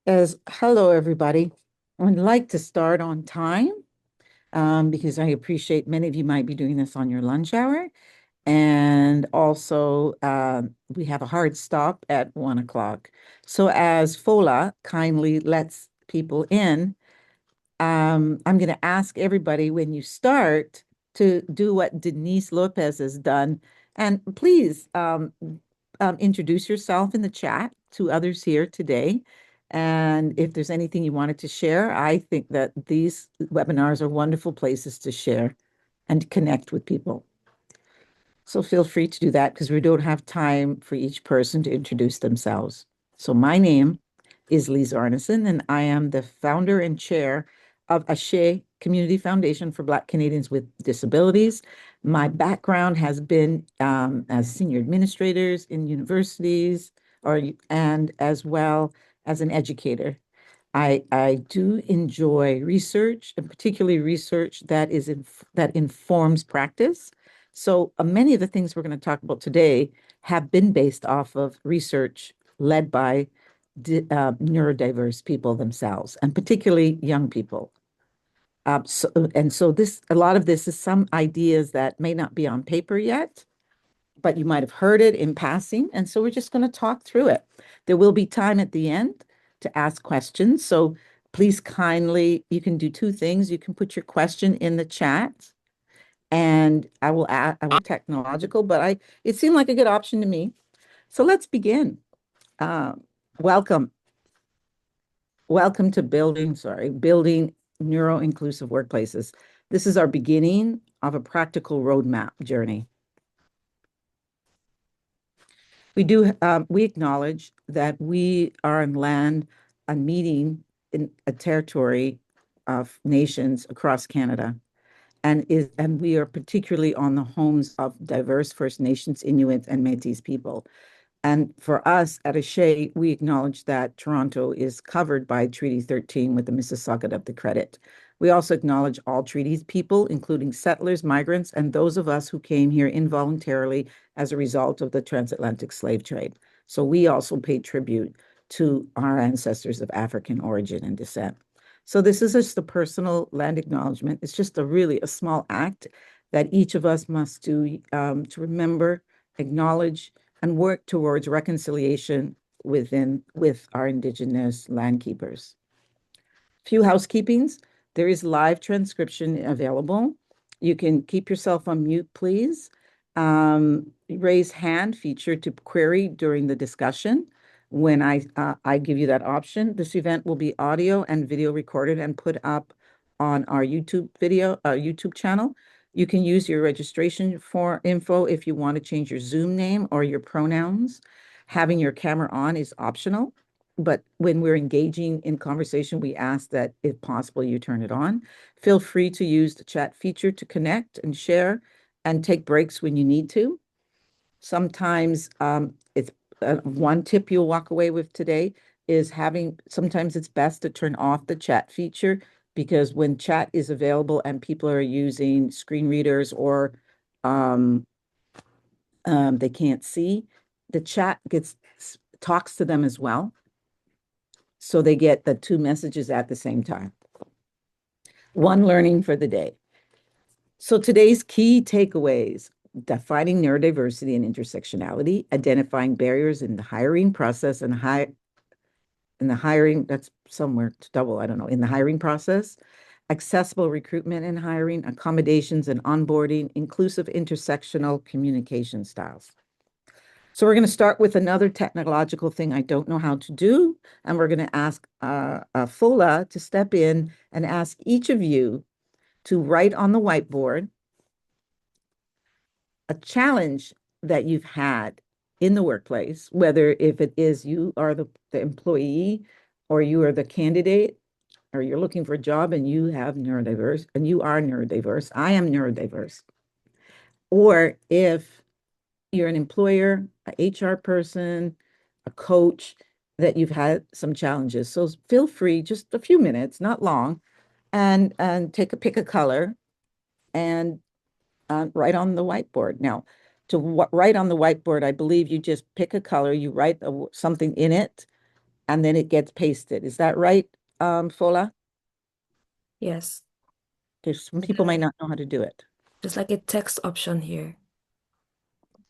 As hello, everybody. I'd like to start on time because I appreciate many of you might be doing this on your lunch hour. And also, we have a hard stop at 1 o'clock. So, as Fola kindly lets people in, I'm going to ask everybody when you start to do what Denise Lopez has done. And please introduce yourself in the chat to others here today. And if there's anything you wanted to share, I think that these webinars are wonderful places to share and connect with people. So feel free to do that because we don't have time for each person to introduce themselves. So my name is Lise Arneson, and I am the founder and chair of Ashe Community Foundation for Black Canadians with Disabilities. My background has been as senior administrators in universities, and as well as an educator. I do enjoy research, and particularly research that informs practice. So many of the things we're going to talk about today have been based off of research led by neurodiverse people themselves, and particularly young people. So this a lot of this is some ideas that may not be on paper yet, but you might have heard it in passing. And so we're just going to talk through it. There will be time at the end to ask questions. So please kindly, you can do two things. You can put your question in the chat and I will technological, but it seemed like a good option to me. So let's begin. Uh, welcome. Welcome to building neuro-inclusive workplaces. This is our beginning of a practical roadmap journey. We acknowledge that we are on land, on meeting in a territory of nations across Canada, and we are particularly on the homes of diverse First Nations, Inuit, and Métis people. And for us at Ashe, we acknowledge that Toronto is covered by Treaty 13 with the Mississauga of the Credit. We also acknowledge all treaties people, including settlers, migrants, and those of us who came here involuntarily as a result of the transatlantic slave trade. So we also pay tribute to our ancestors of African origin and descent. So this is just a personal land acknowledgement. It's just a small act that each of us must do to remember, acknowledge, and work towards reconciliation with our Indigenous land keepers. Few housekeepings. There is live transcription available. You can keep yourself on mute, please. Raise hand feature to query during the discussion. When I give you that option, this event will be audio and video recorded and put up on our YouTube channel. You can use your registration for info if you want to change your Zoom name or your pronouns. Having your camera on is optional, but when we're engaging in conversation, we ask that if possible, you turn it on. Feel free to use the chat feature to connect and share and take breaks when you need to. Sometimes it's one tip you'll walk away with today is sometimes it's best to turn off the chat feature because when chat is available and people are using screen readers or they can't see, the chat talks to them as well. So they get the two messages at the same time. One learning for the day. So today's key takeaways: defining neurodiversity and intersectionality, identifying barriers in the hiring process and in the hiring, that's somewhere to double, I don't know, in the hiring process, accessible recruitment and hiring, accommodations and onboarding, inclusive intersectional communication styles. So we're going to start with another technological thing I don't know how to do, and we're going to ask Fola to step in and ask each of you to write on the whiteboard a challenge that you've had in the workplace, whether if it is you are the employee or you are the candidate or you're looking for a job and you are neurodiverse, I am neurodiverse. Or if you're an employer, a HR person, a coach, that you've had some challenges. So feel free, just a few minutes, not long, and pick a color and write on the whiteboard. Now, to write on the whiteboard, I believe you just pick a color, you write something in it, and then it gets pasted. Is that right, Fola? Yes. There's some people might not know how to do it. There's like a text option here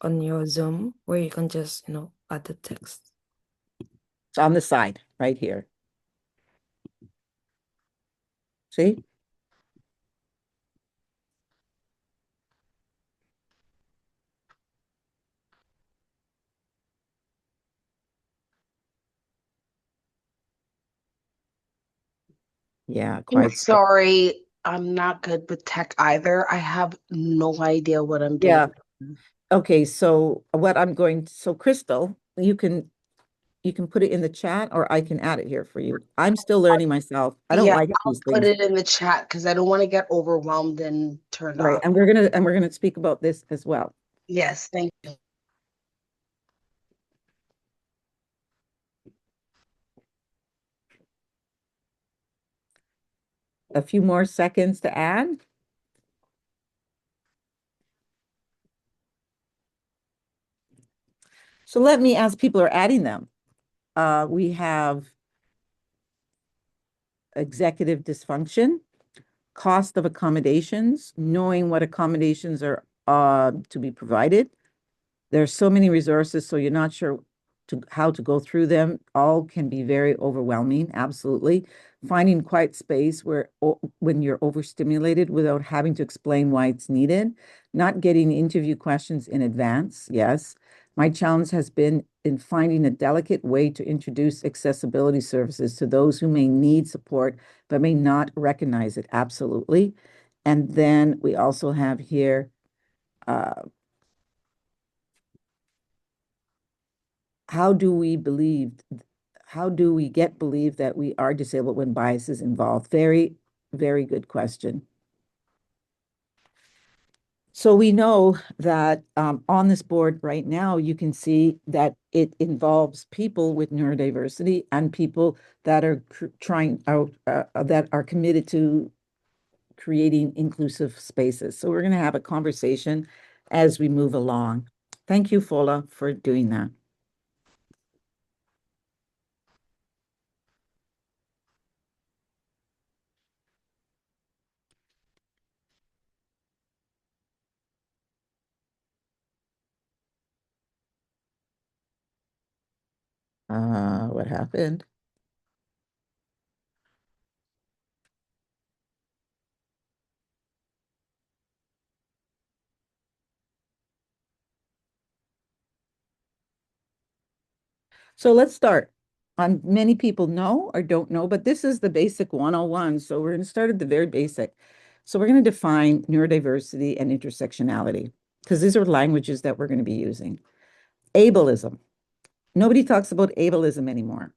on your Zoom where you can just, add the text. It's on the side right here. See? Yeah, I'm quite. sorry, I'm not good with tech either. I have no idea what I'm doing. Yeah. Okay, so what I'm going to, so Crystal, you can put it in the chat or I can add it here for you. I'm still learning myself. I don't Yeah, like I'll these put things. it in the chat because I don't want to get overwhelmed and turned Right. off. And we're gonna speak about this as well. Yes, thank you. A few more seconds to add. So let me, as people are adding them, we have executive dysfunction, cost of accommodations, knowing what accommodations are to be provided. There's so many resources, so you're not sure how to go through them. All can be very overwhelming, absolutely. Finding quiet space where when you're overstimulated without having to explain why it's needed. Not getting interview questions in advance, yes. My challenge has been in finding a delicate way to introduce accessibility services to those who may need support but may not recognize it, absolutely. And then we also have here uh, how do we believe, how do we get believed that we are disabled when bias is involved? Very, very good question. So we know that on this board right now, you can see that it involves people with neurodiversity and people that are that are committed to creating inclusive spaces. So we're going to have a conversation as we move along. Thank you, Fola, for doing that. What happened? So let's start. Many people know or don't know, but this is the basic 101. So we're going to start at the very basic. So we're going to define neurodiversity and intersectionality because these are languages that we're going to be using. Ableism. Nobody talks about ableism anymore.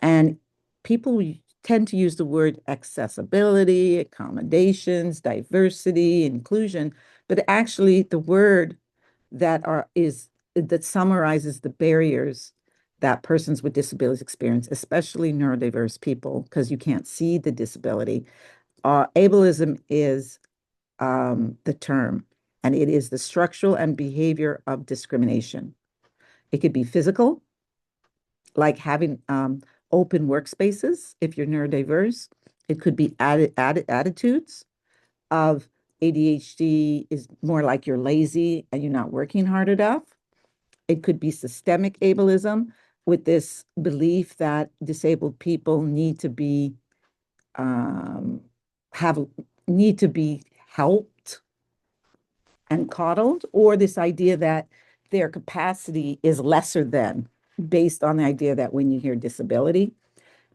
And people tend to use the word accessibility, accommodations, diversity, inclusion, but actually the word that summarizes the barriers that persons with disabilities experience, especially neurodiverse people, because you can't see the disability. Ableism is the term, and it is the structural and behavior of discrimination. It could be physical, like having open workspaces if you're neurodiverse. It could be added attitudes of ADHD is more like you're lazy and you're not working hard enough. It could be systemic ableism with this belief that disabled people um, have need to be helped and coddled, or this idea that their capacity is lesser than, based on the idea that when you hear disability.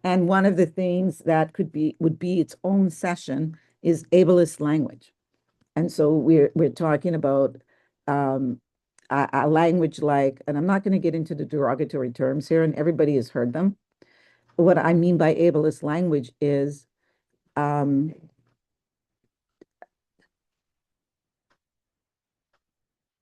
And one of the things that would be its own session is ableist language. And so we're talking about um, a language like, and I'm not going to get into the derogatory terms here, and everybody has heard them. What I mean by ableist language um,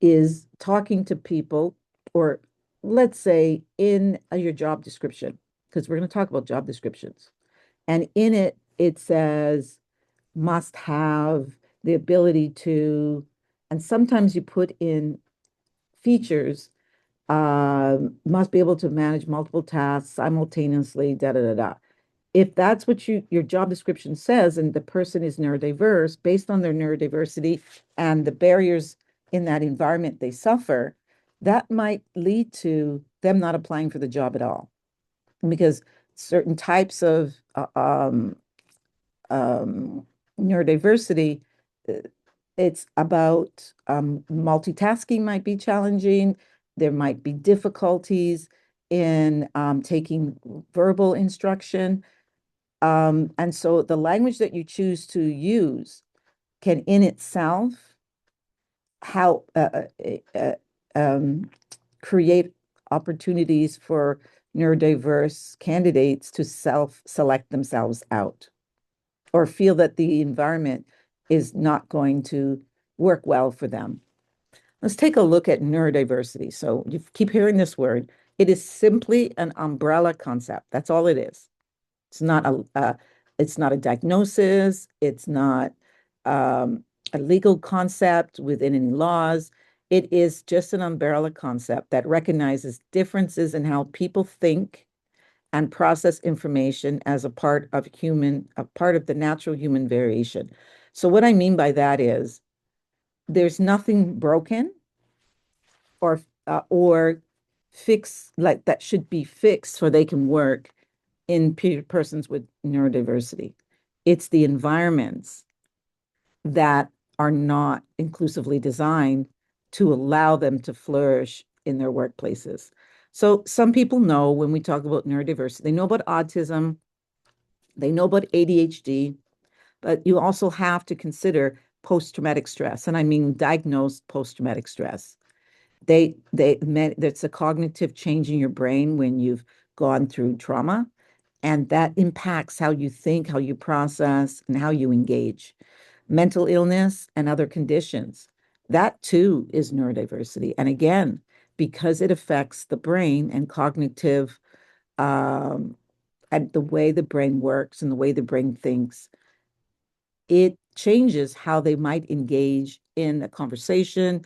is talking to people, or let's say in your job description, because we're going to talk about job descriptions. And in it, it says must have the ability to, and sometimes you put in features must be able to manage multiple tasks simultaneously, da da da da. If that's what your job description says, and the person is neurodiverse, based on their neurodiversity and the barriers in that environment they suffer, that might lead to them not applying for the job at all. Because certain types of neurodiversity, uh, it's about multitasking might be challenging. There might be difficulties in taking verbal instruction. And so the language that you choose to use can in itself how create opportunities for neurodiverse candidates to self-select themselves out or feel that the environment is not going to work well for them. Let's take a look at neurodiversity. So you keep hearing this word. It is simply an umbrella concept. That's all it is. It's not a diagnosis. It's not a legal concept within any laws. It is just an umbrella concept that recognizes differences in how people think and process information as a part of the natural human variation. So what I mean by that is there's nothing broken or fix like that should be fixed so they can work in persons with neurodiversity. It's the environments that are not inclusively designed to allow them to flourish in their workplaces. So some people know when we talk about neurodiversity, they know about autism, they know about ADHD, but you also have to consider post-traumatic stress, and I mean diagnosed post-traumatic stress. That's a cognitive change in your brain when you've gone through trauma, and that impacts how you think, how you process, and how you engage. Mental illness and other conditions, that too is neurodiversity. And again, because it affects the brain and cognitive, and the way the brain works and the way the brain thinks, it changes how they might engage in a conversation,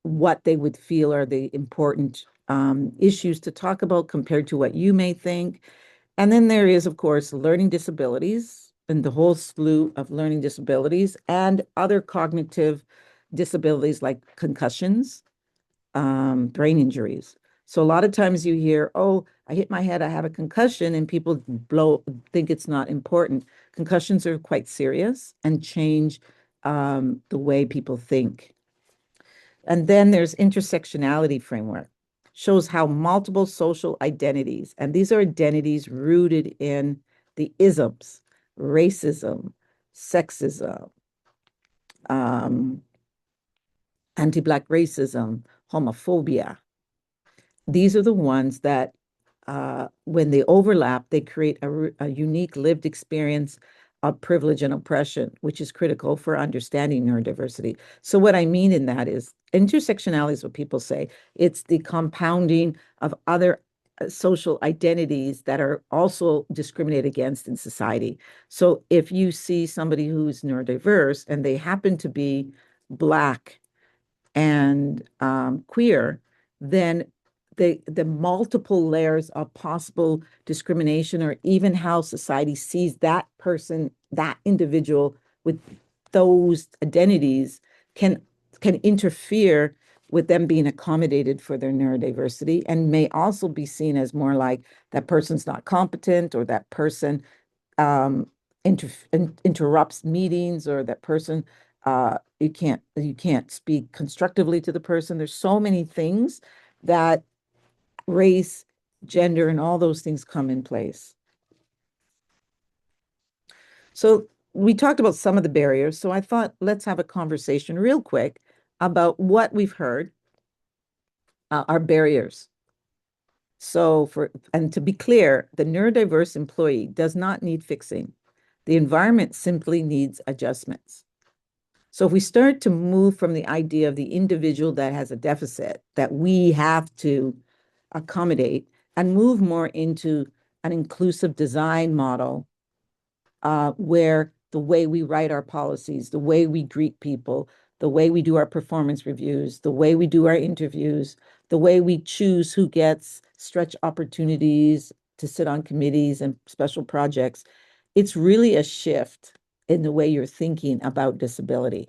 what they would feel are the important issues to talk about compared to what you may think. And then there is, of course, learning disabilities and the whole slew of learning disabilities and other cognitive disabilities like concussions, brain injuries. So a lot of times you hear, oh, I hit my head, I have a concussion, and people think it's not important. Concussions are quite serious and change the way people think. And then there's intersectionality framework, shows how multiple social identities, and these are identities rooted in the isms, racism, sexism, um, anti-Black racism, homophobia. These are the ones that, when they overlap, they create a unique lived experience of privilege and oppression, which is critical for understanding neurodiversity. So what I mean in that is intersectionality is what people say. It's the compounding of other social identities that are also discriminated against in society. So if you see somebody who's neurodiverse and they happen to be Black and queer, then the multiple layers of possible discrimination or even how society sees that person, that individual with those identities can interfere with them being accommodated for their neurodiversity and may also be seen as more like that person's not competent or that person um, interrupts meetings or that person you can't speak constructively to the person. There's so many things that race, gender, and all those things come in place. So we talked about some of the barriers. So I thought let's have a conversation real quick about what we've heard are barriers. So and to be clear, the neurodiverse employee does not need fixing. The environment simply needs adjustments. So if we start to move from the idea of the individual that has a deficit that we have to accommodate and move more into an inclusive design model, where the way we write our policies, the way we greet people, the way we do our performance reviews, the way we do our interviews, the way we choose who gets stretch opportunities to sit on committees and special projects, it's really a shift in the way you're thinking about disability.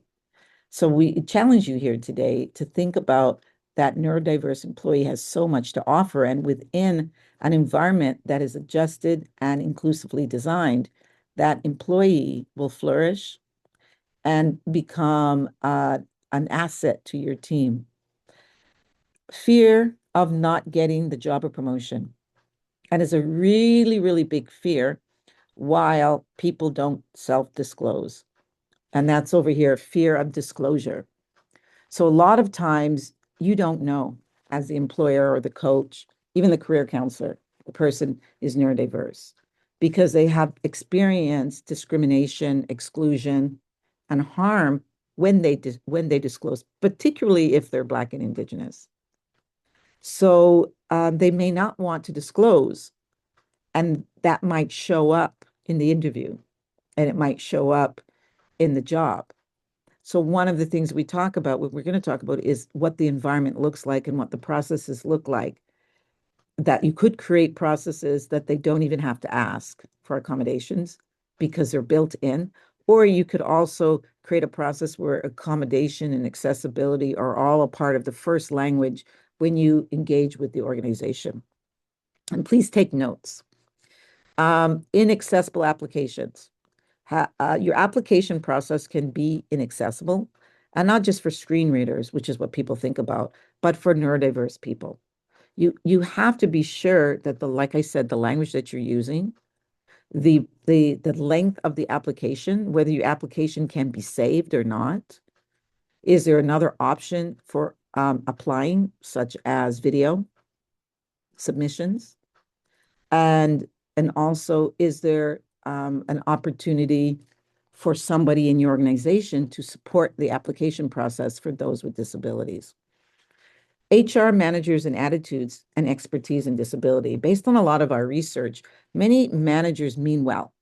So we challenge you here today to think about that neurodiverse employee has so much to offer, and within an environment that is adjusted and inclusively designed, that employee will flourish and become an asset to your team. Fear of not getting the job or promotion. And is a really, really big fear while people don't self-disclose. And that's over here, fear of disclosure. So a lot of times you don't know as the employer or the coach, even the career counselor, the person is neurodiverse because they have experienced discrimination, exclusion, and harm when they disclose, particularly if they're Black and Indigenous. So they may not want to disclose, and that might show up in the interview, and it might show up in the job. So one of the things we talk about, what we're going to talk about, is what the environment looks like and what the processes look like. That you could create processes that they don't even have to ask for accommodations because they're built in, or you could also create a process where accommodation and accessibility are all a part of the first language when you engage with the organization. And please take notes. Inaccessible applications. Your application process can be inaccessible, and not just for screen readers, which is what people think about, but for neurodiverse people. You have to be sure that like I said, the language that you're using, the length of the application, whether your application can be saved or not. Is there another option for applying, such as video submissions? And also, is there an opportunity for somebody in your organization to support the application process for those with disabilities? HR managers and attitudes and expertise in disability. Based on a lot of our research, many managers mean well.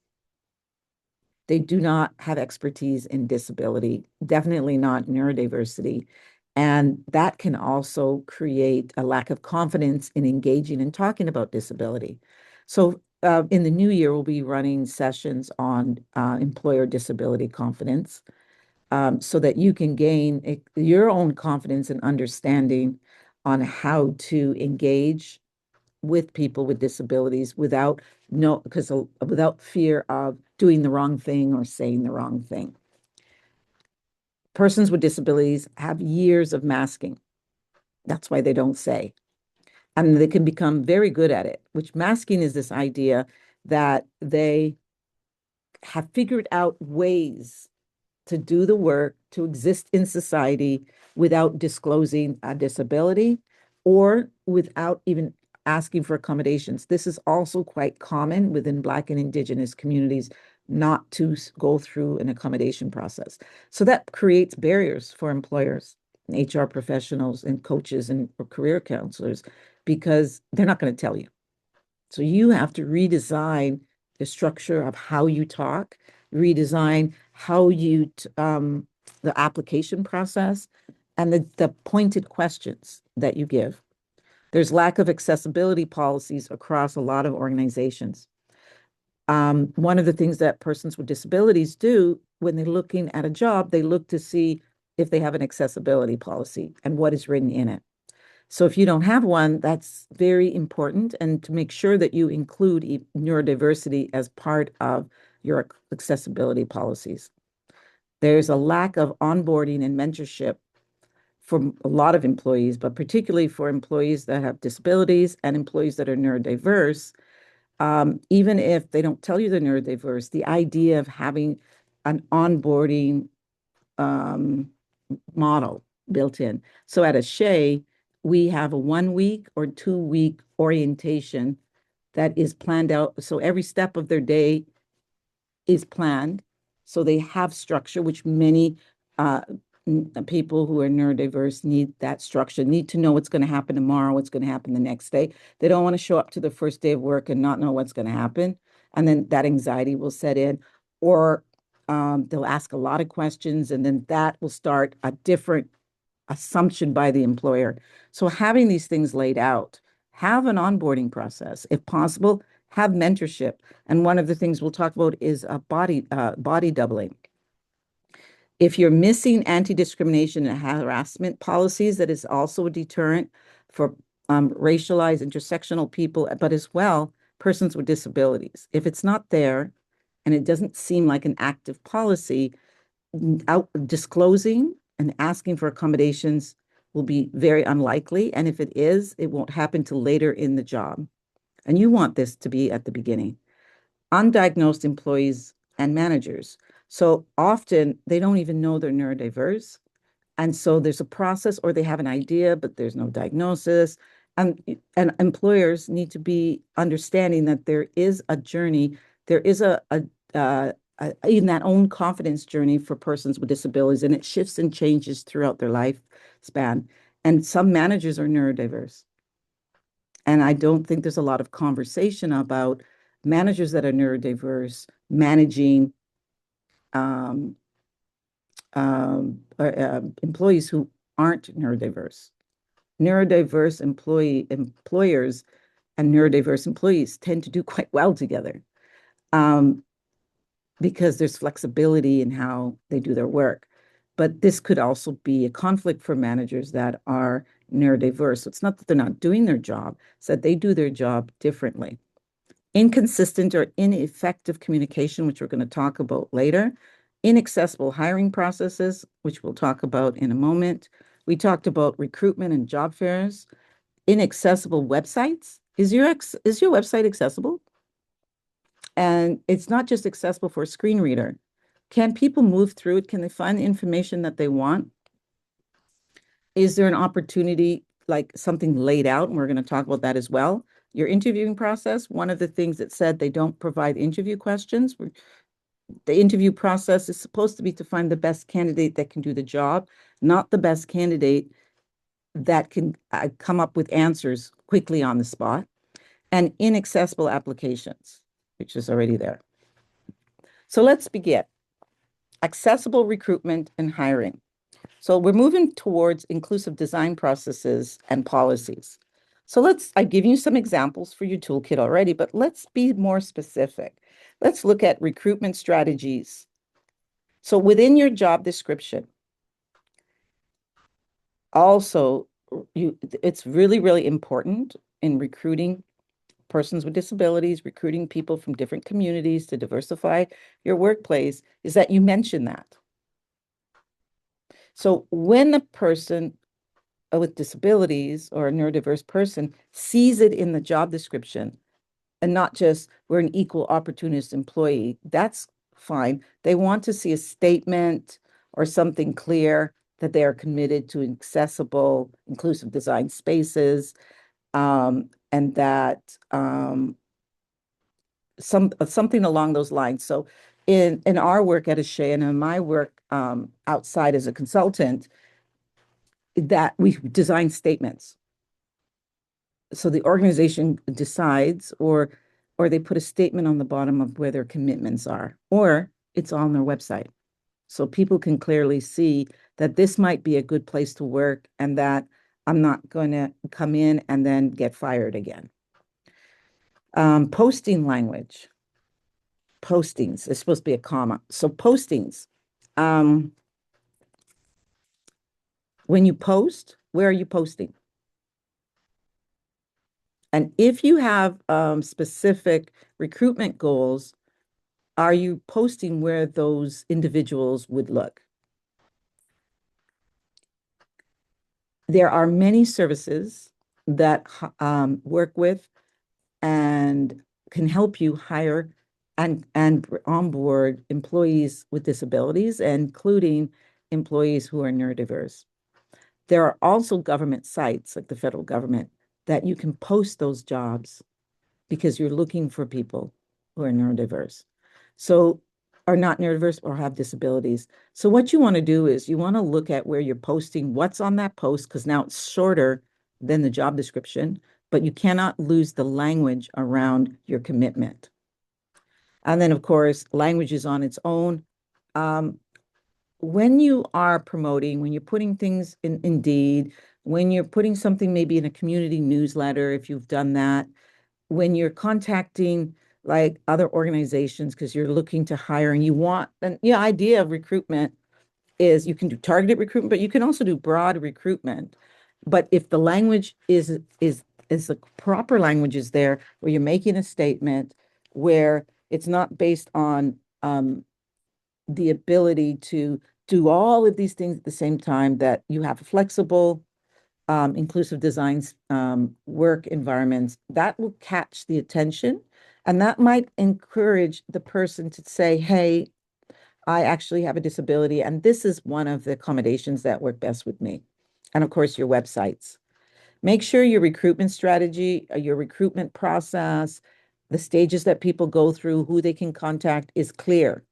They do not have expertise in disability, definitely not neurodiversity. And that can also create a lack of confidence in engaging and talking about disability. So in the new year, we'll be running sessions on employer disability confidence so that you can gain your own confidence and understanding on how to engage with people with disabilities without fear of doing the wrong thing or saying the wrong thing. Persons with disabilities have years of masking. That's why they don't say. And they can become very good at it, which masking is this idea that they have figured out ways to do the work, to exist in society without disclosing a disability or without even asking for accommodations. This is also quite common within Black and Indigenous communities not to go through an accommodation process. So that creates barriers for employers, and HR professionals, and coaches and career counselors because they're not going to tell you. So you have to redesign the structure of how you talk, redesign how the application process, and the pointed questions that you give. There's lack of accessibility policies across a lot of organizations. One of the things that persons with disabilities do when they're looking at a job, they look to see if they have an accessibility policy and what is written in it. So if you don't have one, that's very important, and to make sure that you include neurodiversity as part of your accessibility policies. There's a lack of onboarding and mentorship for a lot of employees, but particularly for employees that have disabilities and employees that are neurodiverse. Even if they don't tell you they're neurodiverse, the idea of having an onboarding model built in. So at Shea, we have a 1 week or 2 week orientation that is planned out. So every step of their day is planned. So they have structure, which many people who are neurodiverse need that structure, need to know what's going to happen tomorrow, what's going to happen the next day. They don't want to show up to the first day of work and not know what's going to happen. And then that anxiety will set in, or they'll ask a lot of questions, and then that will start a different assumption by the employer. So having these things laid out, have an onboarding process. If possible, have mentorship. And one of the things we'll talk about is body doubling. If you're missing anti-discrimination and harassment policies, that is also a deterrent for racialized, intersectional people, but as well, persons with disabilities. If it's not there and it doesn't seem like an active policy, out disclosing and asking for accommodations will be very unlikely. And if it is, it won't happen till later in the job. And you want this to be at the beginning. Undiagnosed employees and managers. So often they don't even know they're neurodiverse. And so there's a process, or they have an idea, but there's no diagnosis. And employers need to be understanding that there is a journey, there is even that own confidence journey for persons with disabilities, and it shifts and changes throughout their lifespan. And some managers are neurodiverse. And I don't think there's a lot of conversation about managers that are neurodiverse managing employees who aren't neurodiverse. Neurodiverse employers and neurodiverse employees tend to do quite well together because there's flexibility in how they do their work. But this could also be a conflict for managers that are neurodiverse. So it's not that they're not doing their job, it's that they do their job differently. Inconsistent or ineffective communication, which we're going to talk about later. Inaccessible hiring processes, which we'll talk about in a moment. We talked about recruitment and job fairs. Inaccessible websites. Is your website accessible? And it's not just accessible for a screen reader. Can people move through it? Can they find the information that they want? Is there an opportunity, like something laid out? And we're going to talk about that as well. Your interviewing process, one of the things that said they don't provide interview questions. The interview process is supposed to be to find the best candidate that can do the job, not the best candidate that can come up with answers quickly on the spot. And inaccessible applications, which is already there. So let's begin. Accessible recruitment and hiring. So we're moving towards inclusive design processes and policies. So I've given you some examples for your toolkit already, but let's be more specific. Let's look at recruitment strategies. So within your job description, also, it's really, really important in recruiting persons with disabilities, recruiting people from different communities to diversify your workplace, is that you mention that. So when a person with disabilities or a neurodiverse person sees it in the job description and not just we're an equal opportunist employee, that's fine. They want to see a statement or something clear that they are committed to accessible, inclusive design spaces, and that something along those lines. So in our work at Ashay and in my work outside as a consultant, that we design statements. So the organization decides, or they put a statement on the bottom of where their commitments are, or it's on their website. So people can clearly see that this might be a good place to work and that I'm not going to come in and then get fired again. Posting language. Postings, it's supposed to be a comma. So postings, when you post, where are you posting? And if you have specific recruitment goals, are you posting where those individuals would look? There are many services that work with and can help you hire and onboard employees with disabilities, including employees who are neurodiverse. There are also government sites, like the federal government, that you can post those jobs because you're looking for people who are neurodiverse. So are not neurodiverse or have disabilities. So what you want to do is you want to look at where you're posting, what's on that post, because now it's shorter than the job description, but you cannot lose the language around your commitment. And then, of course, language is on its own. when you are promoting, when you're putting things in Indeed, when you're putting something maybe in a community newsletter, if you've done that, when you're contacting like other organizations because you're looking to hire and you want an idea of recruitment is you can do targeted recruitment, but you can also do broad recruitment. But if the language is the proper language is there, where you're making a statement where it's not based on the ability to do all of these things at the same time, that you have flexible, inclusive designs, work environments, that will catch the attention. And that might encourage the person to say, hey, I actually have a disability, and this is one of the accommodations that work best with me. And of course, your websites. Make sure your recruitment strategy, your recruitment process, the stages that people go through, who they can contact is clear,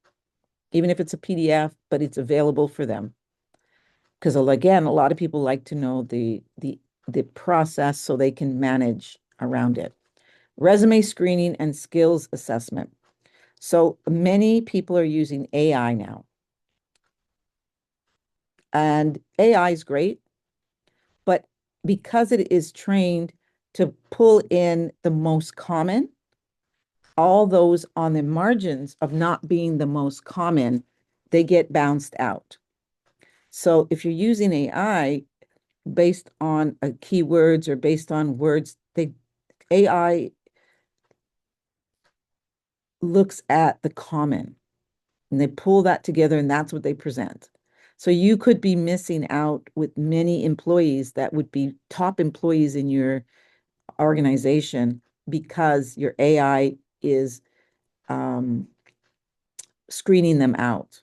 even if it's a PDF, but it's available for them. Because again, a lot of people like to know the process so they can manage around it. Resume screening and skills assessment. So many people are using AI now. And AI is great, but because it is trained to pull in the most common, all those on the margins of not being the most common, they get bounced out. So if you're using AI based on keywords or based on words, AI looks at the common and they pull that together and that's what they present. So you could be missing out with many employees that would be top employees in your organization because your AI is screening them out.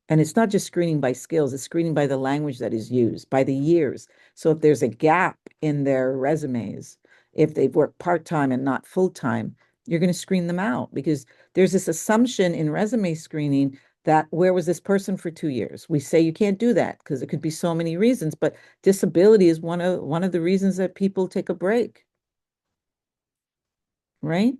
And it's not just screening by skills, it's screening by the language that is used, by the years. So if there's a gap in their resumes, if they've worked part-time and not full-time, you're going to screen them out because there's this assumption in resume screening that where was this person for 2 years? We say you can't do that because it could be so many reasons, but disability is one of the reasons that people take a break, right?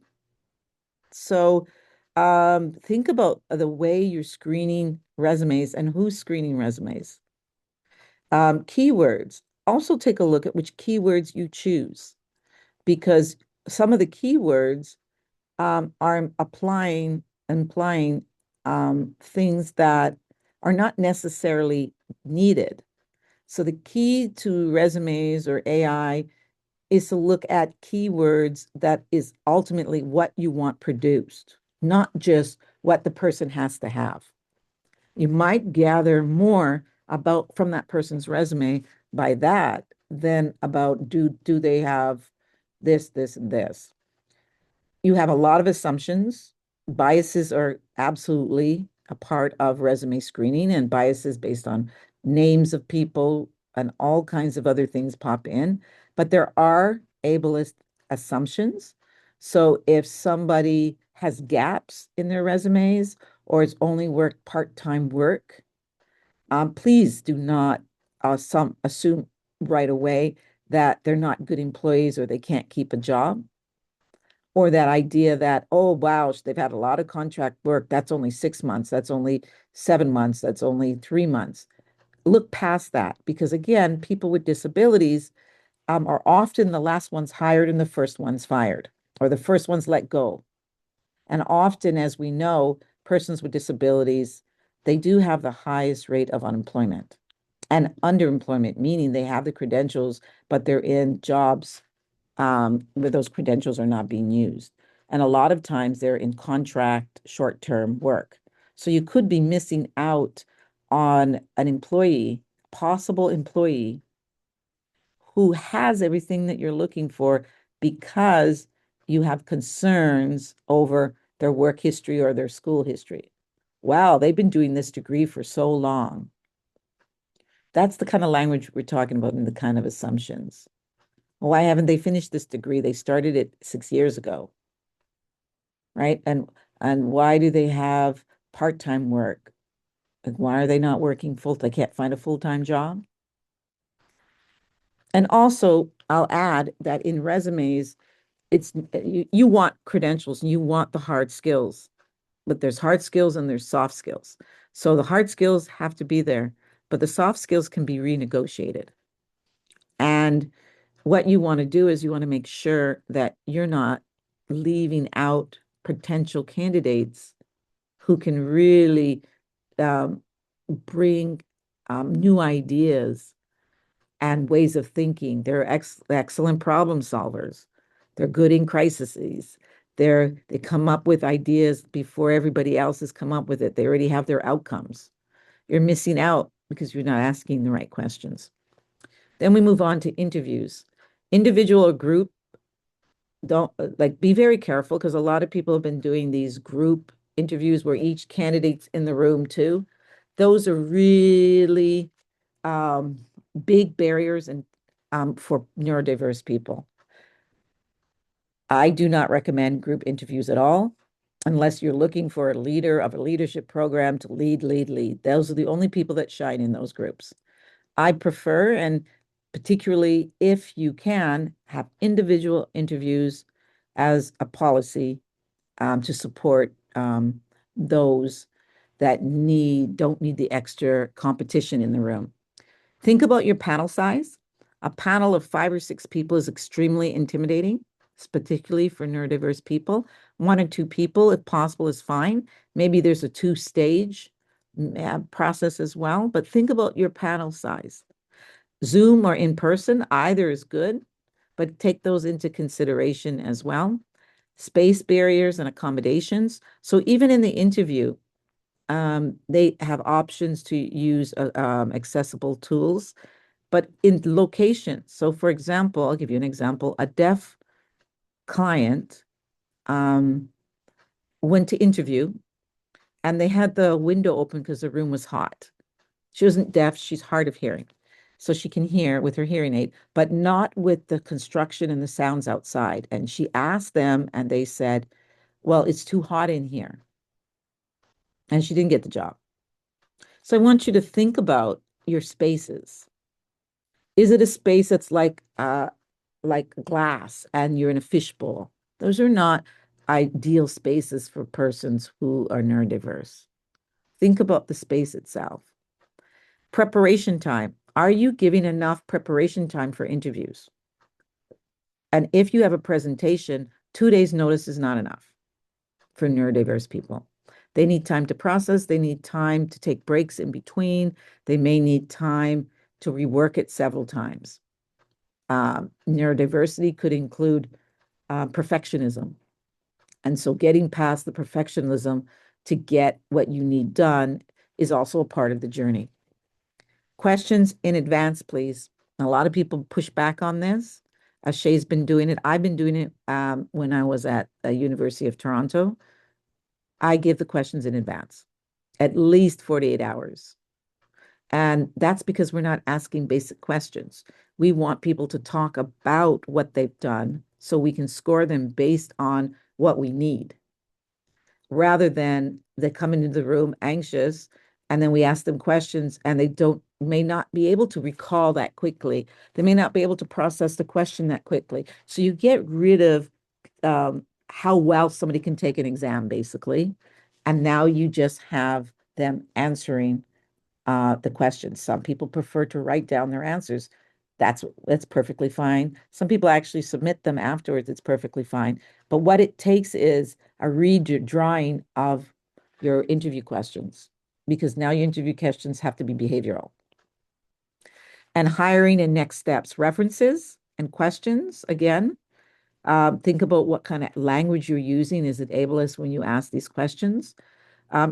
So think about the way you're screening resumes and who's screening resumes. Keywords. Also take a look at which keywords you choose because some of the keywords are implying things that are not necessarily needed. So the key to resumes or AI is to look at keywords that is ultimately what you want produced, not just what the person has to have. You might gather more about from that person's resume by that than about do they have this, and this. You have a lot of assumptions. Biases are absolutely a part of resume screening, and biases based on names of people and all kinds of other things pop in. But there are ableist assumptions. So if somebody has gaps in their resumes or has only worked part-time work, please do not assume right away that they're not good employees or they can't keep a job, or that idea that, oh, wow, they've had a lot of contract work. That's only 6 months. That's only 7 months. That's only 3 months. Look past that because, again, people with disabilities are often the last ones hired and the first ones fired, or the first ones let go. And often, as we know, persons with disabilities, they do have the highest rate of unemployment and underemployment, meaning they have the credentials, but they're in jobs where those credentials are not being used. And a lot of times they're in contract short-term work. So you could be missing out on an employee, possible employee, who has everything that you're looking for because you have concerns over their work history or their school history. Wow, they've been doing this degree for so long. That's the kind of language we're talking about and the kind of assumptions. Why haven't they finished this degree? They started it 6 years ago, right? And why do they have part-time work? Like, why are they not working full? They can't find a full-time job. And also, I'll add that in resumes, it's you want credentials and you want the hard skills. but there's hard skills and there's soft skills. So the hard skills have to be there, but the soft skills can be renegotiated. And what you want to do is you want to make sure that you're not leaving out potential candidates who can really bring new ideas and ways of thinking. They're excellent problem solvers. They're good in crises. They come up with ideas before everybody else has come up with it. They already have their outcomes. You're missing out because you're not asking the right questions. Then we move on to interviews. Individual or group, don't be very careful because a lot of people have been doing these group interviews where each candidate's in the room too. Those are really big barriers and for neurodiverse people. I do not recommend group interviews at all unless you're looking for a leader of a leadership program to lead. Those are the only people that shine in those groups. I prefer, and particularly if you can, have individual interviews as a policy to support those that don't need the extra competition in the room. Think about your panel size. A panel of 5 or 6 people is extremely intimidating, particularly for neurodiverse people. 1 or 2 people, if possible, is fine. Maybe there's a 2-stage process as well, but think about your panel size. Zoom or in person, either is good, but take those into consideration as well. Space barriers and accommodations. So even in the interview, they have options to use accessible tools, but in location. So for example, I'll give you an example. A deaf client went to interview and they had the window open because the room was hot. She wasn't deaf, she's hard of hearing. So she can hear with her hearing aid, but not with the construction and the sounds outside. And she asked them and they said, well, it's too hot in here. And she didn't get the job. So I want you to think about your spaces. Is it a space that's like glass and you're in a fishbowl? Those are not ideal spaces for persons who are neurodiverse. Think about the space itself. Preparation time. Are you giving enough preparation time for interviews? And if you have a presentation, 2 days notice is not enough for neurodiverse people. They need time to process. They need time to take breaks in between. They may need time to rework it several times. Neurodiversity could include perfectionism. And so getting past the perfectionism to get what you need done is also a part of the journey. Questions in advance, please. A lot of people push back on this. Shay's been doing it. I've been doing it when I was at the University of Toronto. I give the questions in advance, at least 48 hours. And that's because we're not asking basic questions. We want people to talk about what they've done so we can score them based on what we need, rather than they come into the room anxious and then we ask them questions and they may not be able to recall that quickly. They may not be able to process the question that quickly. So you get rid of how well somebody can take an exam, basically. And now you just have them answering the questions. Some people prefer to write down their answers. That's perfectly fine. Some people actually submit them afterwards. It's perfectly fine. But what it takes is a redrawing of your interview questions, because now your interview questions have to be behavioral. And hiring and next steps, references and questions. Again, think about what kind of language you're using. Is it ableist when you ask these questions?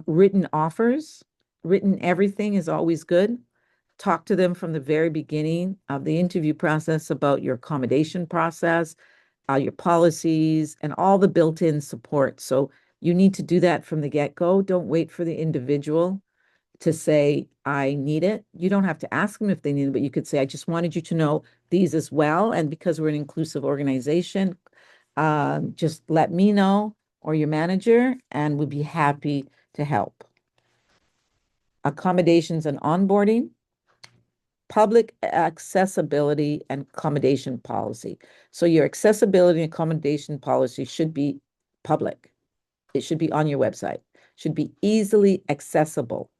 Written offers, written everything is always good. Talk to them from the very beginning of the interview process about your accommodation process, your policies, and all the built-in support. So you need to do that from the get-go. Don't wait for the individual to say, I need it. You don't have to ask them if they need it, but you could say, I just wanted you to know these as well. And because we're an inclusive organization, just let me know or your manager, and we'd be happy to help. Accommodations and onboarding, public accessibility and accommodation policy. So your accessibility and accommodation policy should be public. It should be on your website. should be easily accessible.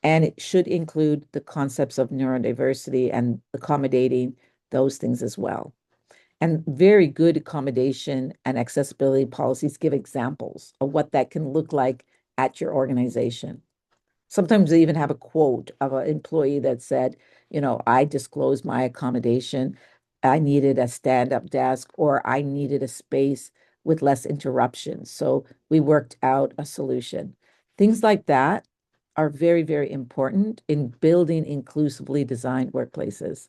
And it should include the concepts of neurodiversity and accommodating those things as well. And very good accommodation and accessibility policies give examples of what that can look like at your organization. Sometimes they even have a quote of an employee that said, I disclosed my accommodation. I needed a stand-up desk, or I needed a space with less interruptions. So we worked out a solution. Things like that are very, very important in building inclusively designed workplaces.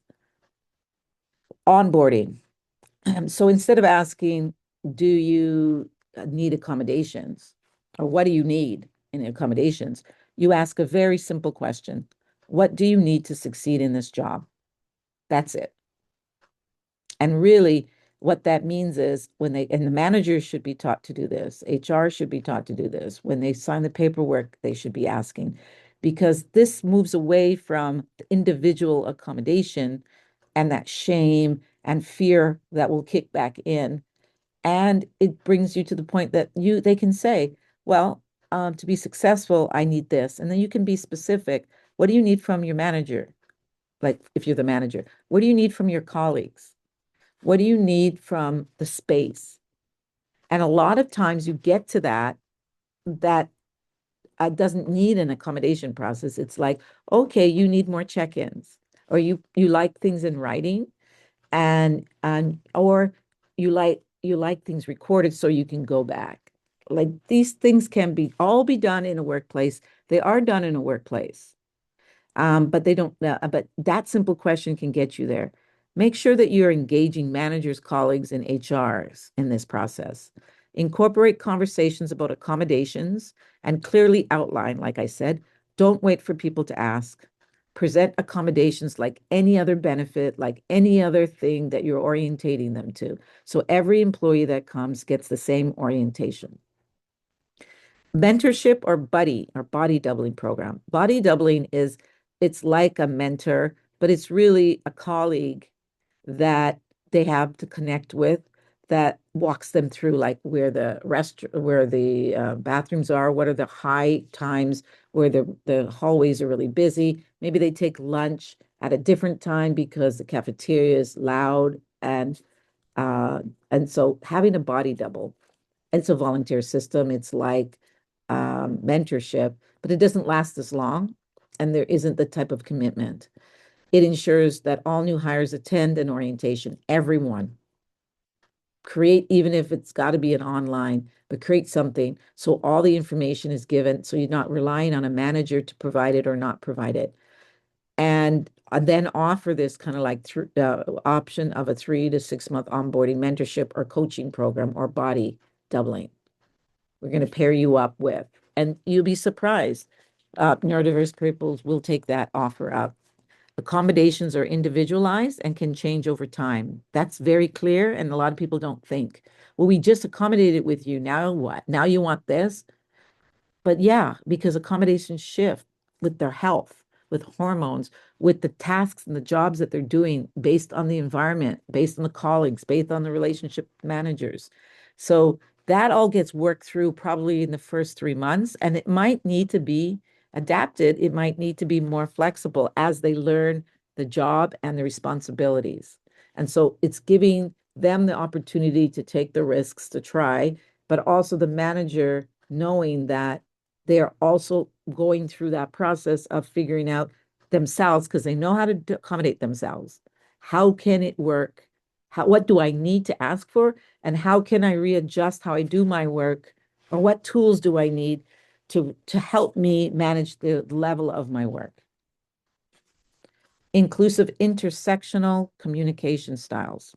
Onboarding. So instead of asking, do you need accommodations, or what do you need in accommodations, you ask a very simple question. What do you need to succeed in this job? That's it. And really, what that means is and the managers should be taught to do this, HR should be taught to do this. When they sign the paperwork, they should be asking, because this moves away from the individual accommodation and that shame and fear that will kick back in. And it brings you to the point that they can say, well, to be successful, I need this. And then you can be specific. What do you need from your manager? Like if you're the manager, what do you need from your colleagues? What do you need from the space? And a lot of times you get to that doesn't need an accommodation process. It's like, okay, you need more check-ins, or you like things in writing, or you like things recorded so you can go back. Like these things can all be done in a workplace. They are done in a workplace. But they don't, but that simple question can get you there. Make sure that you're engaging managers, colleagues, and HRs in this process. Incorporate conversations about accommodations and clearly outline, like I said, don't wait for people to ask. Present accommodations like any other benefit, like any other thing that you're orientating them to. So every employee that comes gets the same orientation. Mentorship or body doubling program. Body doubling it's like a mentor, but it's really a colleague that they have to connect with, that walks them through like where the bathrooms are, what are the high times where the hallways are really busy. Maybe they take lunch at a different time because the cafeteria is loud, uh, and so having a body double. It's a volunteer system. It's like mentorship, but it doesn't last as long, and there isn't the type of commitment. It ensures that all new hires attend an orientation, everyone. Create, even if it's got to be an online, but create something so all the information is given, so you're not relying on a manager to provide it or not provide it. And then offer this kind of like option of a 3 to 6 month onboarding mentorship or coaching program or body doubling. We're going to pair you up with, and you'll be surprised. Neurodiverse people will take that offer up. Accommodations are individualized and can change over time. That's very clear, and a lot of people don't think, well, we just accommodated with you. Now what? Now you want this? But yeah, because accommodations shift with their health, with hormones, with the tasks and the jobs that they're doing based on the environment, based on the colleagues, based on the relationship managers. So that all gets worked through probably in the first 3 months, and it might need to be adapted. It might need to be more flexible as they learn the job and the responsibilities. And so it's giving them the opportunity to take the risks to try, but also the manager knowing that they are also going through that process of figuring out themselves, because they know how to accommodate themselves. How can it work? What do I need to ask for? And how can I readjust how I do my work? Or what tools do I need to help me manage the level of my work? Inclusive intersectional communication styles.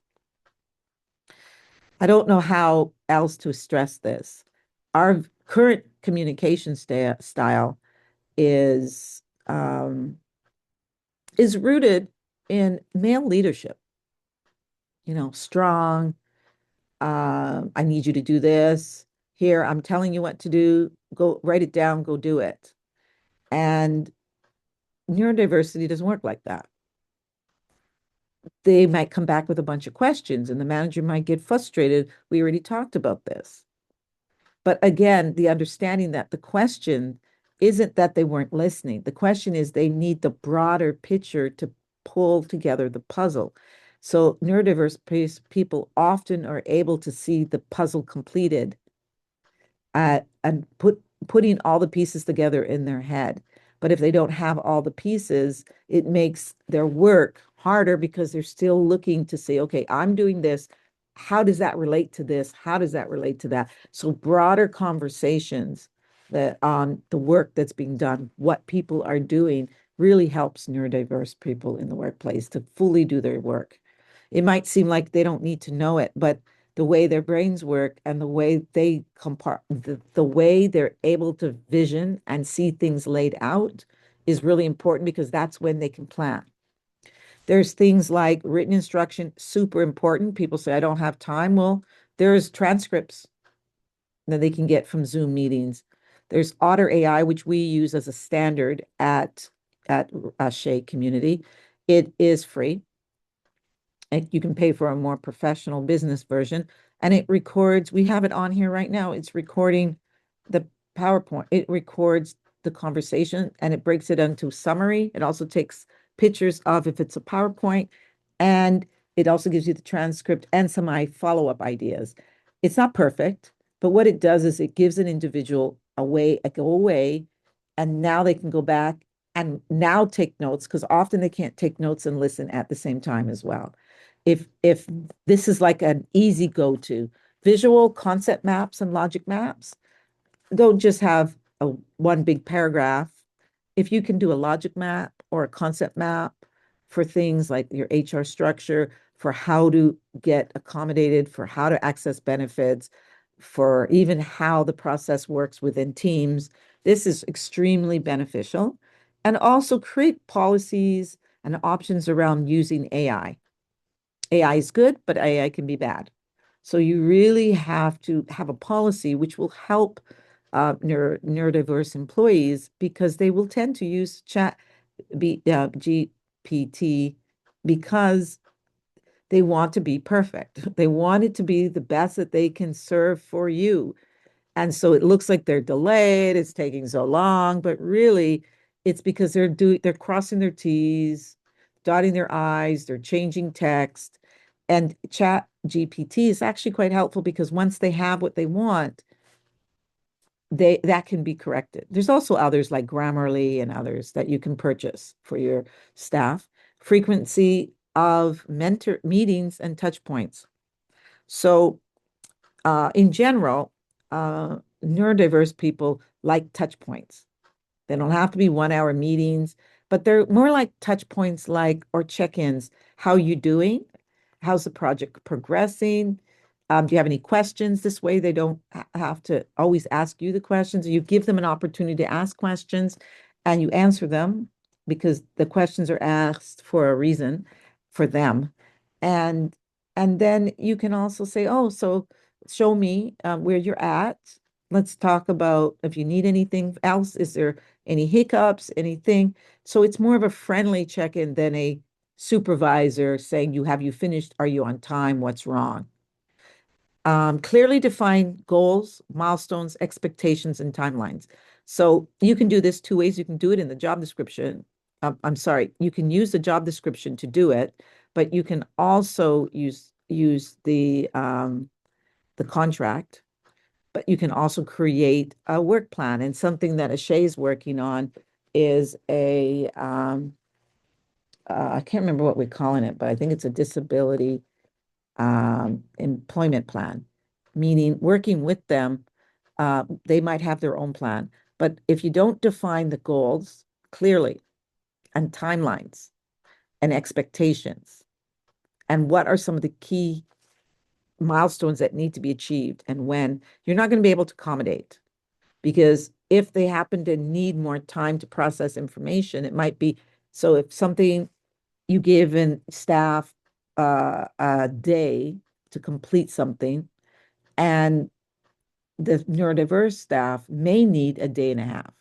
I don't know how else to stress this. Our current communication style is rooted in male leadership. Strong. I need you to do this. Here, I'm telling you what to do. Go write it down. Go do it. And neurodiversity doesn't work like that. They might come back with a bunch of questions, and the manager might get frustrated. We already talked about this. But again, the understanding that the question isn't that they weren't listening. The question is they need the broader picture to pull together the puzzle. So neurodiverse people often are able to see the puzzle completed and putting all the pieces together in their head. But if they don't have all the pieces, it makes their work harder because they're still looking to say, okay, I'm doing this. How does that relate to this? How does that relate to that? So broader conversations that on the work that's being done, what people are doing really helps neurodiverse people in the workplace to fully do their work. It might seem like they don't need to know it, but the way their brains work and the way they the way they're able to vision and see things laid out is really important because that's when they can plan. There's things like written instruction, super important. People say, I don't have time. Well, there's transcripts that they can get from Zoom meetings. There's Otter AI, which we use as a standard at Shea Community. It is free. And you can pay for a more professional business version. And it records, we have it on here right now. It's recording the PowerPoint. It records the conversation and it breaks it into summary. It also takes pictures of if it's a PowerPoint, and it also gives you the transcript and some follow-up ideas. It's not perfect, but what it does is it gives an individual a go away, and now they can go back and now take notes because often they can't take notes and listen at the same time as well. If this is like an easy go-to, visual concept maps and logic maps don't just have one big paragraph. If you can do a logic map or a concept map for things like your HR structure, for how to get accommodated, for how to access benefits, for even how the process works within teams, this is extremely beneficial. And also create policies and options around using AI. AI is good, but AI can be bad. So you really have to have a policy which will help neurodiverse employees because they will tend to use GPT because they want to be perfect. They want it to be the best that they can serve for you. And so it looks like they're delayed, it's taking so long, but really it's because they're crossing their T's, dotting their I's, they're changing text. And Chat GPT is actually quite helpful because once they have what they want, that can be corrected. There's also others like Grammarly and others that you can purchase for your staff. Frequency of mentor meetings and touch points. So in general, neurodiverse people like touch points. They don't have to be 1 hour meetings, but they're more like touch points or check-ins. How are you doing? How's the project progressing? Do you have any questions? This way they don't have to always ask you the questions. You give them an opportunity to ask questions and you answer them because the questions are asked for a reason for them. And and then you can also say, oh, so show me where you're at. Let's talk about if you need anything else. Is there any hiccups, anything? So it's more of a friendly check-in than a supervisor saying, have you finished? Are you on time? What's wrong? Clearly define goals, milestones, expectations, and timelines. So you can do this two ways. You can do it in the job description. I'm sorry, you can use the job description to do it, but you can also use the contract, but you can also create a work plan. And something that Ashay is working on is I can't remember what we're calling it, but I think it's a disability employment plan, meaning working with them, they might have their own plan. But if you don't define the goals clearly and timelines and expectations, and what are some of the key milestones that need to be achieved and when, you're not going to be able to accommodate. Because if they happen to need more time to process information, it might be so if something you give in staff a day to complete something, and the neurodiverse staff may need a day and a half.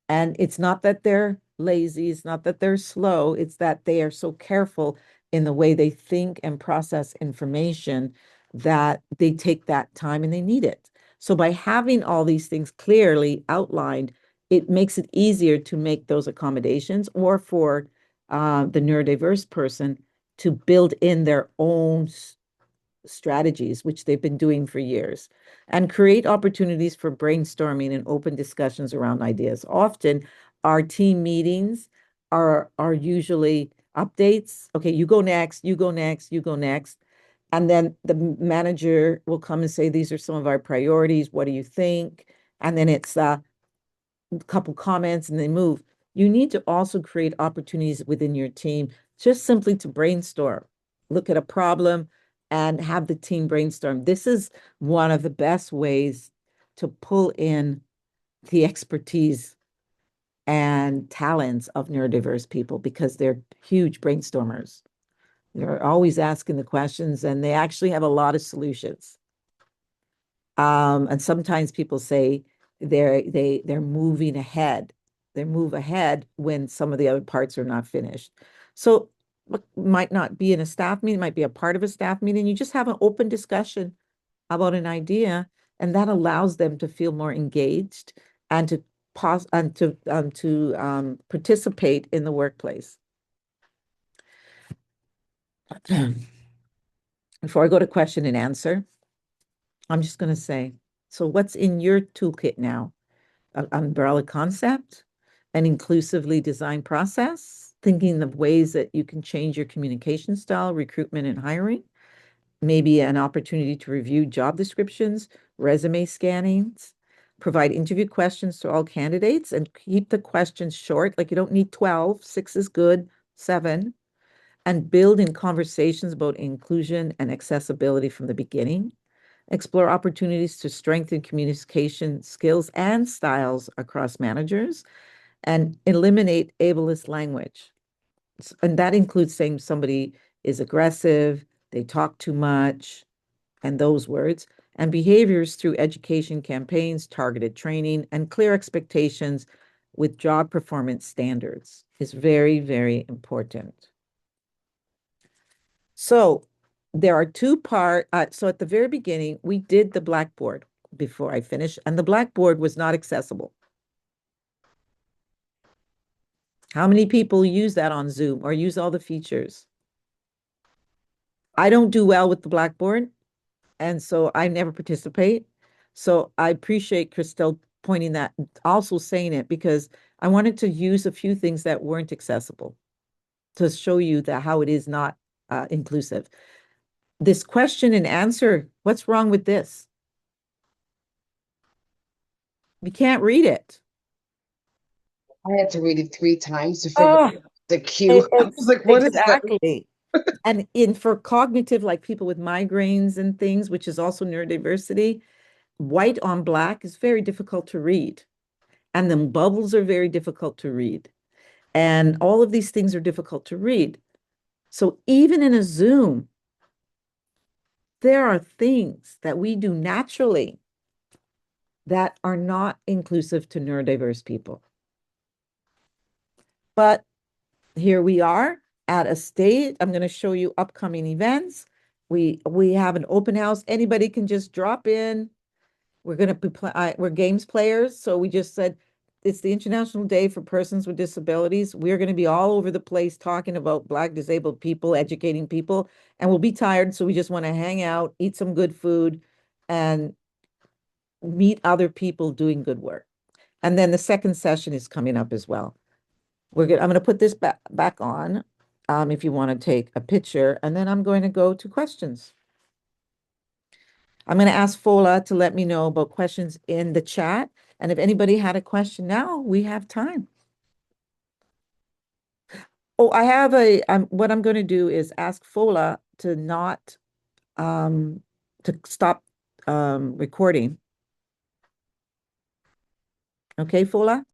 And it's not that they're lazy, it's not that they're slow, it's that they are so careful in the way they think and process information that they take that time and they need it. So by having all these things clearly outlined, it makes it easier to make those accommodations, or for the neurodiverse person to build in their own strategies, which they've been doing for years, and create opportunities for brainstorming and open discussions around ideas. Often, our team meetings are usually updates. Okay, you go next, you go next, you go next. And then the manager will come and say, these are some of our priorities. What do you think? And then it's a couple comments and they move. You need to also create opportunities within your team, just simply to brainstorm, look at a problem and have the team brainstorm. This is one of the best ways to pull in the expertise and talents of neurodiverse people, because they're huge brainstormers. They're always asking the questions and they actually have a lot of solutions. And sometimes people say they're moving ahead. They move ahead when some of the other parts are not finished. So might not be in a staff meeting, might be a part of a staff meeting. You just have an open discussion about an idea, and that allows them to feel more engaged and to participate in the workplace. Before I go to question and answer, I'm just going to say, so what's in your toolkit now? An umbrella concept, an inclusively designed process, thinking of ways that you can change your communication style, recruitment and hiring, maybe an opportunity to review job descriptions, resume scannings, provide interview questions to all candidates, and keep the questions short. Like, you don't need 12, 6 is good, 7, and build in conversations about inclusion and accessibility from the beginning. Explore opportunities to strengthen communication skills and styles across managers, and eliminate ableist language. And that includes saying somebody is aggressive, they talk too much, and those words, and behaviors through education campaigns, targeted training, and clear expectations with job performance standards is very, very important. So there are two parts. So at the very beginning, we did the Blackboard before I finished, and the Blackboard was not accessible. How many people use that on Zoom or use all the features? I don't do well with the Blackboard, and so I never participate. So I appreciate Christelle pointing that, also saying it, because I wanted to use a few things that weren't accessible to show you that how it is not inclusive. This question and answer, what's wrong with this? We can't read it. I had to read it 3 times to figure Oh, out the cue. I was like, what is that? exactly. And for cognitive, like people with migraines and things, which is also neurodiversity, white on black is very difficult to read. And then bubbles are very difficult to read. And all of these things are difficult to read. So even in a Zoom, there are things that we do naturally that are not inclusive to neurodiverse people. But here we are at a stage. I'm going to show you upcoming events. We have an open house. Anybody can just drop in. We're going to be we're games players, so we just said it's the International Day for Persons with Disabilities. We're going to be all over the place talking about Black disabled people, educating people, and we'll be tired, so we just want to hang out, eat some good food, and meet other people doing good work. And then the second session is coming up as well. I'm going to put this back on if you want to take a picture, and then I'm going to go to questions. I'm going to ask Fola to let me know about questions in the chat. And if anybody had a question now, we have time. Oh, I have what I'm going to do is ask Fola to not, to stop recording. Okay, Fola?